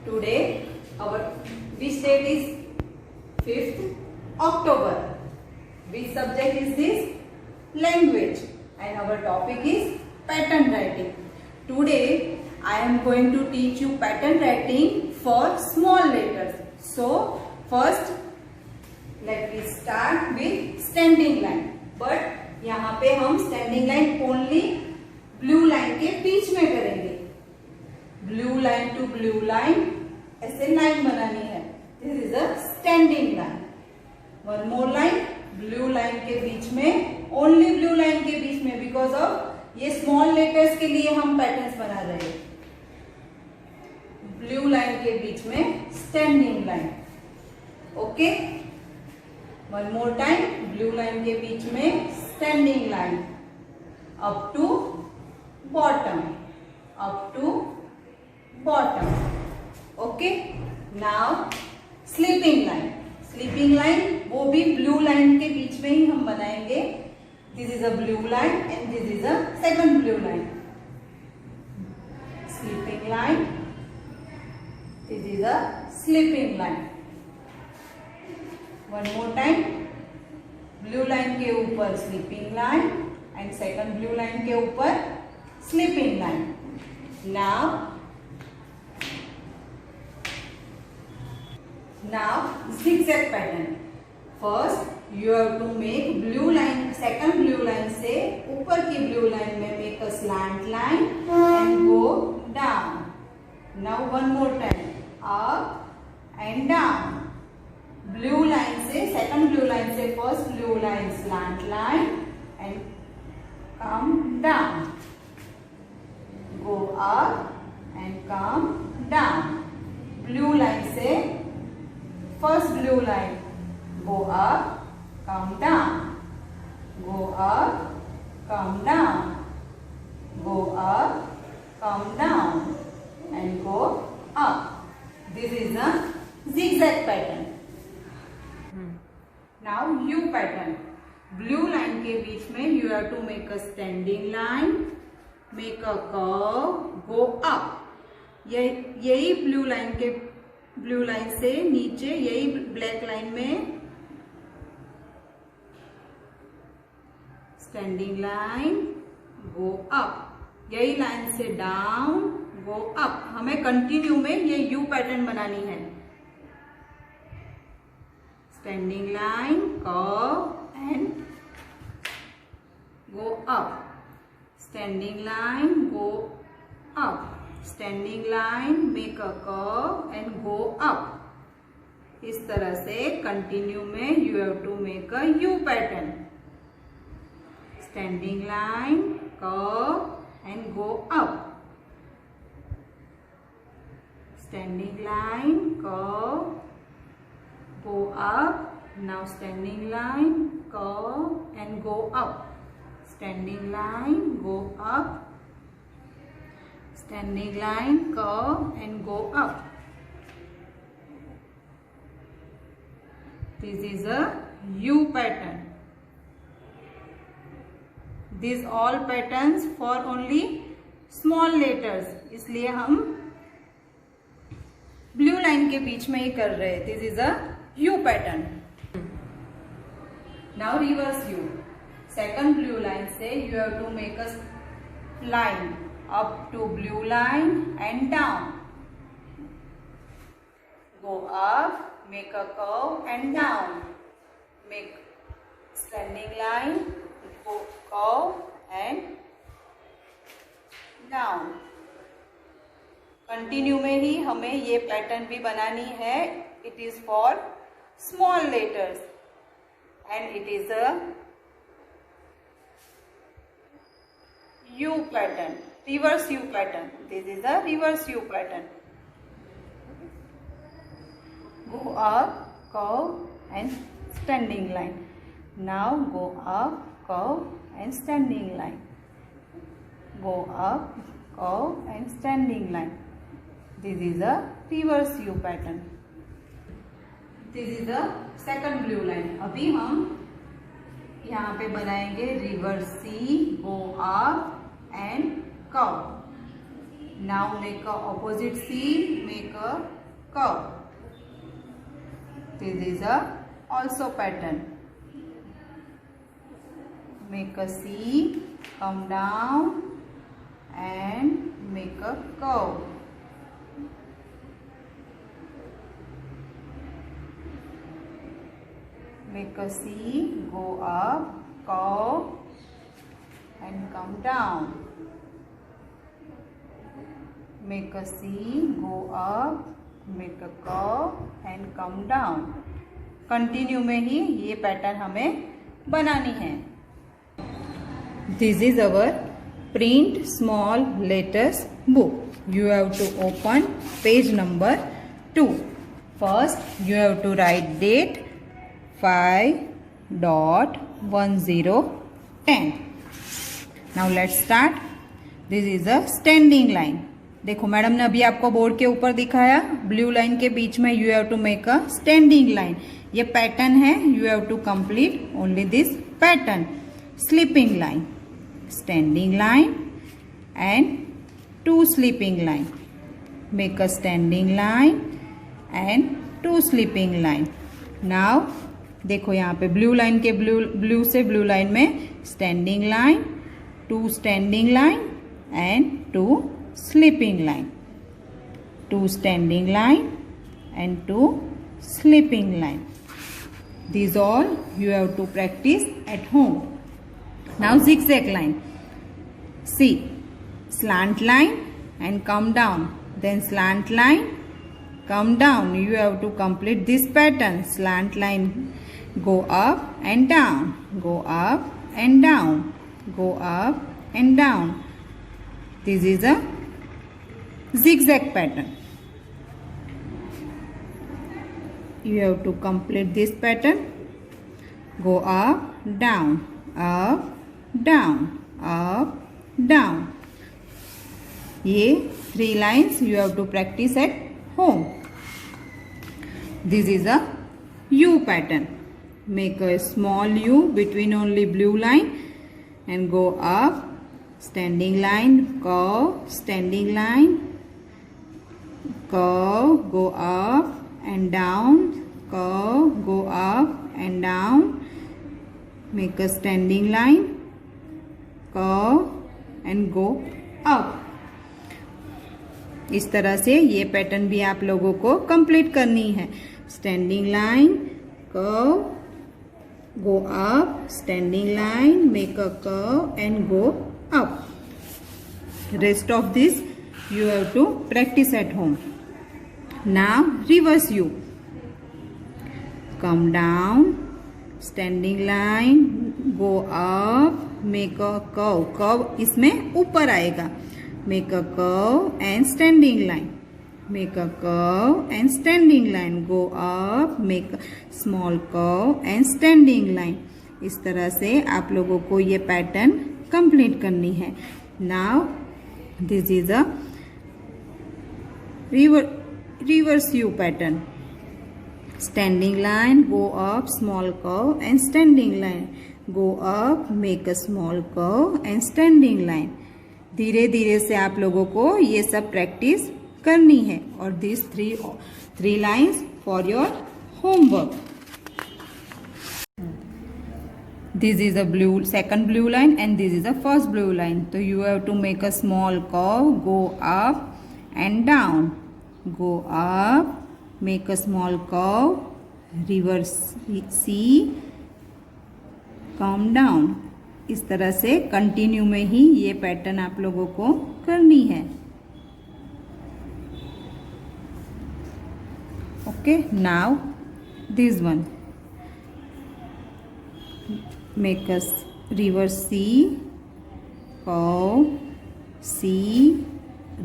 Today our which date is 5th October. Which subject is this? Language. And our topic is pattern writing. Today I am going to teach you pattern writing for small letters. So first let me start with standing line. But यहाँ पे हम standing line only blue line के बीच में करेंगे. Blue line to blue line ऐसे line बनानी है. This is a standing line. One more line, blue line के बीच में, only blue line के बीच में, because of ये small letters के लिए हम patterns बना रहे हैं. Blue line के बीच में standing line. Okay? One more time, blue line के बीच में standing line. Up to bottom. Up to bottom. Okay? Now sleeping line. Sleeping line वो भी blue line के बीच में ही हम बनाएंगे. This is a blue line and this is a second blue line. Sleeping line. This is a sleeping line. One more time. Blue line के ऊपर sleeping line and second blue line के ऊपर sleeping line. Now zigzag pattern. First you have to make blue line, second blue line से ऊपर की blue line में make a slant line and go down. Now one more time, up and down. Blue line से second blue line से first blue line slant line and come down. Go up and come down. Blue line से first blue line go up, come down. Go up, come down. Go up, come down and go up. This is a zigzag pattern. Now U pattern. Blue line के बीच में you have to make a standing line, make a curve, go up. यही blue line से नीचे यही black line में standing line, go up. यही line से डाउन, गो अप. हमें कंटिन्यू में ये यू पैटर्न बनानी है. Standing line, curve and go up. Standing line, go up. Standing line, make a curve and go up. इस तरह से कंटिन्यू में you have to make a U pattern. Standing line, curve and go up. Standing line, curve, go up. Now standing line, curve and go up. Standing line, go up. Standing line, curve and go up. This is a U pattern. These all patterns for only small letters. इसलिए हम blue line के बीच में ही कर रहे हैं. This is a U pattern. Now reverse U. Second blue line से you have to make a line up to blue line and down. Go up, make a curve and down. Make standing line, go curve and down. Continue में ही हमें ये pattern भी बनानी है. It is for small letters and it is a U pattern. Reverse U pattern. This is a reverse U pattern. Go up, curve and standing line. Now go up, curve and standing line. Go up, curve and standing line. This is a reverse U pattern. This is the second blue line. अभी हम यहाँ पे बनाएंगे reverse C, go up and curve. Now make a opposite C, make a curve. This is a also pattern. Make a C, come down and make a curve. Make a C, go up, curve and come down. Make a C, go up, make a curve and come down. Continue में ही ये pattern हमें बनानी है. This is our print small letters book. You have to open page number 2. First, you have to write date 5.1010. Now let's start. This is a standing line. देखो madam ने अभी आपको board के ऊपर दिखाया, ब्लू लाइन के बीच में you have to make a standing line. ये पैटर्न है, you have to complete only this pattern. Sleeping line, standing line and two sleeping line. Make a standing line and two sleeping line. Now देखो यहाँ पे blue line के blue से blue line में standing line, two standing line and two sleeping line. Two standing line and two sleeping line. These all you have to practice at home. Now zigzag line. See, slant line and come down. Then slant line, come down. You have to complete this pattern. Slant line, go up and down. Go up and down. Go up and down. This is a zigzag pattern. You have to complete this pattern. Go up, down, up, down, up, down. ये 3 lines you have to practice at home. This is a U pattern. Make a small U between only blue line and go up, standing line, curve, standing line, curve, go up and down, curve, go up and down, make a standing line, curve and go up. इस तरह से ये pattern भी आप लोगों को complete करनी है. Standing line, curve, go up, standing line, make a curve and go up. Rest of this you have to practice at home. Now reverse U. Come down, standing line, go up, make a curve. Curve इसमें ऊपर आएगा. Make a curve and standing line. Make a curve and standing line. Go up, make a small curve and standing line. इस तरह से आप लोगों को ये पैटर्न कंप्लीट करनी है. Now this is a reverse U pattern. Standing line, go up, small curve and standing line. Go up, make a small curve and standing line. धीरे धीरे से आप लोगों को ये सब प्रैक्टिस करनी है. और this three lines for your homework. This is a second blue line and this is the first blue line. So you have to make a small curve, go up and down. Go up, make a small curve, reverse C, come down. इस तरह से continue में ही ये pattern आप लोगों को करनी है. Okay, now this one. Make a reverse C, curve, C,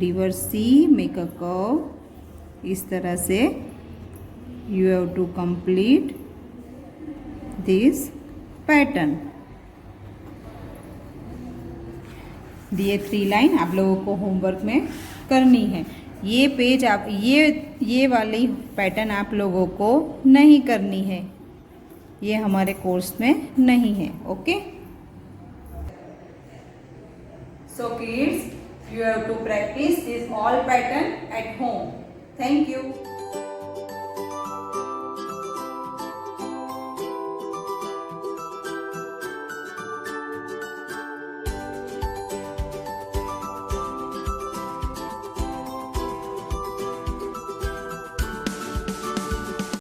reverse C, make a curve. इस तरह से you have to complete this pattern. ये 3 लाइन आप लोगों को होमवर्क में करनी है. ये पेज आप ये वाली पैटर्न आप लोगों को नहीं करनी है, ये हमारे कोर्स में नहीं है. Okay, so kids, you have to practice this all pattern at home. Thank you.